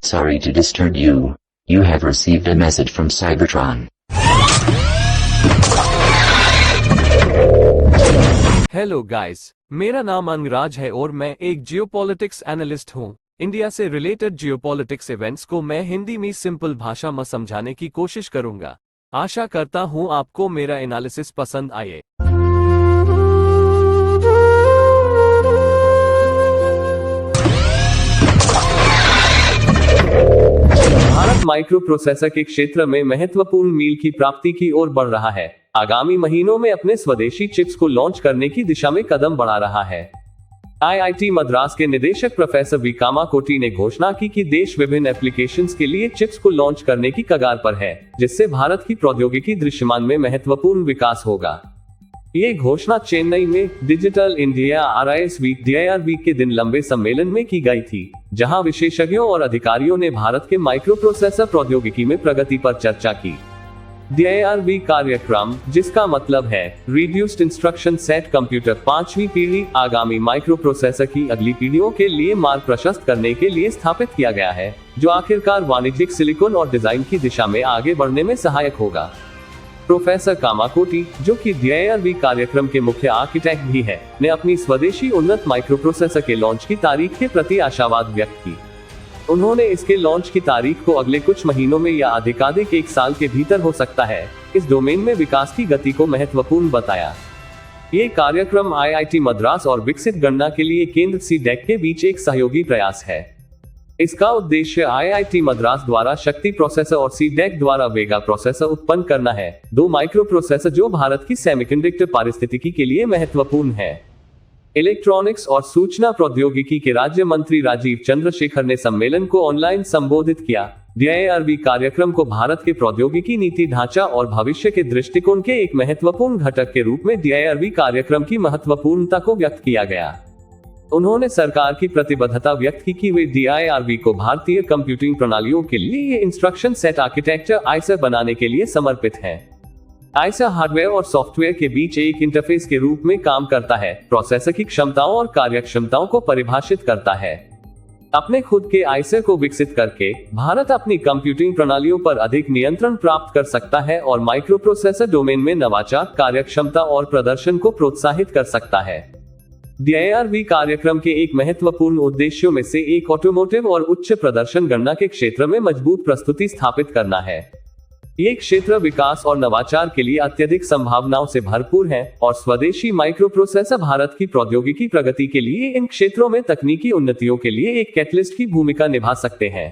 Sorry to disturb you. You have received a message from Cybertron. Hello guys, मेरा नाम अंगराज है और मैं एक जियोपॉलिटिक्स एनालिस्ट हूँ। इंडिया से रिलेटेड जियोपॉलिटिक्स इवेंट्स को मैं हिंदी में सिंपल भाषा में समझाने की कोशिश करूंगा। आशा करता हूँ आपको मेरा एनालिसिस पसंद आए। भारत माइक्रो प्रोसेसर के क्षेत्र में महत्वपूर्ण मील की प्राप्ति की ओर बढ़ रहा है। आगामी महीनों में अपने स्वदेशी चिप्स को लॉन्च करने की दिशा में कदम बढ़ा रहा है। आईआईटी मद्रास के निदेशक प्रोफेसर वी कामाकोटी ने घोषणा की कि देश विभिन्न एप्लीकेशंस के लिए चिप्स को लॉन्च करने की कगार पर है, जिससे भारत की प्रौद्योगिकी दृश्यमान में महत्वपूर्ण विकास होगा। ये घोषणा चेन्नई में digital India RIS week DIR week के दिन लंबे सम्मेलन में की गई थी, जहां विशेषज्ञों और अधिकारियों ने भारत के माइक्रो प्रोसेसर प्रौद्योगिकी में प्रगति पर चर्चा की। DIR वीक कार्यक्रम, जिसका मतलब है रिड्यूस्ड इंस्ट्रक्शन सेट कंप्यूटर 5वीं पीढ़ी, आगामी माइक्रो प्रोसेसर की अगली पीढ़ियों के लिए मार्ग प्रशस्त करने के लिए स्थापित किया गया है, जो आखिरकार वाणिज्यिक सिलिकॉन और डिजाइन की दिशा में आगे बढ़ने में सहायक होगा। प्रोफेसर कामाकोटी, जो कि DIR वीक कार्यक्रम के मुख्य आर्किटेक्ट भी है, ने अपनी स्वदेशी उन्नत माइक्रोप्रोसेसर के लॉन्च की तारीख के प्रति आशावाद व्यक्त की। उन्होंने इसके लॉन्च की तारीख को अगले कुछ महीनों में या अधिकाधिक एक साल के भीतर हो सकता है, इस डोमेन में विकास की गति को महत्वपूर्ण बताया। ये कार्यक्रम आईआईटी मद्रास और विकसित गणना के लिए केंद्र CDEC के बीच एक सहयोगी प्रयास है। इसका उद्देश्य आईआईटी मद्रास द्वारा शक्ति प्रोसेसर और CDEC द्वारा वेगा प्रोसेसर उत्पन्न करना है, दो माइक्रो प्रोसेसर जो भारत की सेमीकंडक्टर पारिस्थितिकी के लिए महत्वपूर्ण है। इलेक्ट्रॉनिक्स और सूचना प्रौद्योगिकी के राज्य मंत्री राजीव चंद्रशेखर ने सम्मेलन को ऑनलाइन संबोधित किया। DIR वीक कार्यक्रम को भारत के प्रौद्योगिकी नीति ढांचा और भविष्य के दृष्टिकोण के एक महत्वपूर्ण घटक के रूप में DIR वीक कार्यक्रम की महत्वपूर्णता को व्यक्त किया गया। उन्होंने सरकार की प्रतिबद्धता व्यक्त की कि वे DIR वीक को भारतीय कंप्यूटिंग प्रणालियों के लिए इंस्ट्रक्शन सेट आर्किटेक्चर आईसा बनाने के लिए समर्पित है। आईसा हार्डवेयर और सॉफ्टवेयर के बीच एक इंटरफेस के रूप में काम करता है, प्रोसेसर की क्षमताओं और कार्यक्षमताओं को परिभाषित करता है। अपने खुद के आईसा को विकसित करके भारत अपनी कंप्यूटिंग प्रणालियों पर अधिक नियंत्रण प्राप्त कर सकता है और माइक्रोप्रोसेसर डोमेन में नवाचार, कार्यक्षमता और प्रदर्शन को प्रोत्साहित कर सकता है। DIR वीक कार्यक्रम के एक महत्वपूर्ण उद्देश्यों में से एक ऑटोमोटिव और उच्च प्रदर्शन गणना के क्षेत्र में मजबूत प्रस्तुति स्थापित करना है। ये क्षेत्र विकास और नवाचार के लिए अत्यधिक संभावनाओं से भरपूर है और स्वदेशी माइक्रोप्रोसेसर भारत की प्रौद्योगिकी प्रगति के लिए इन क्षेत्रों में तकनीकी उन्नतियों के लिए एक कैटलिस्ट की भूमिका निभा सकते हैं।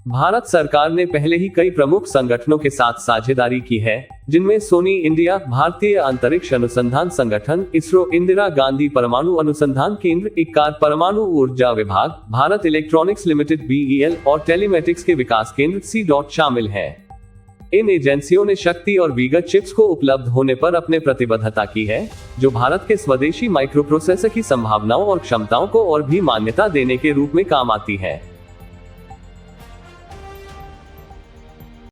भारत सरकार ने पहले ही कई प्रमुख संगठनों के साथ साझेदारी की है, जिनमें सोनी इंडिया, भारतीय अंतरिक्ष अनुसंधान संगठन, इसरो, इंदिरा गांधी परमाणु अनुसंधान केंद्र, इक्कार परमाणु ऊर्जा विभाग, भारत इलेक्ट्रॉनिक्स लिमिटेड BEL और टेलीमेटिक्स के विकास केंद्र C. शामिल हैं। इन एजेंसियों ने शक्ति और वीगत चिप्स को उपलब्ध होने पर अपने प्रतिबद्धता की है, जो भारत के स्वदेशी माइक्रोप्रोसेसर की संभावनाओं और क्षमताओं को और भी मान्यता देने के रूप में काम आती है।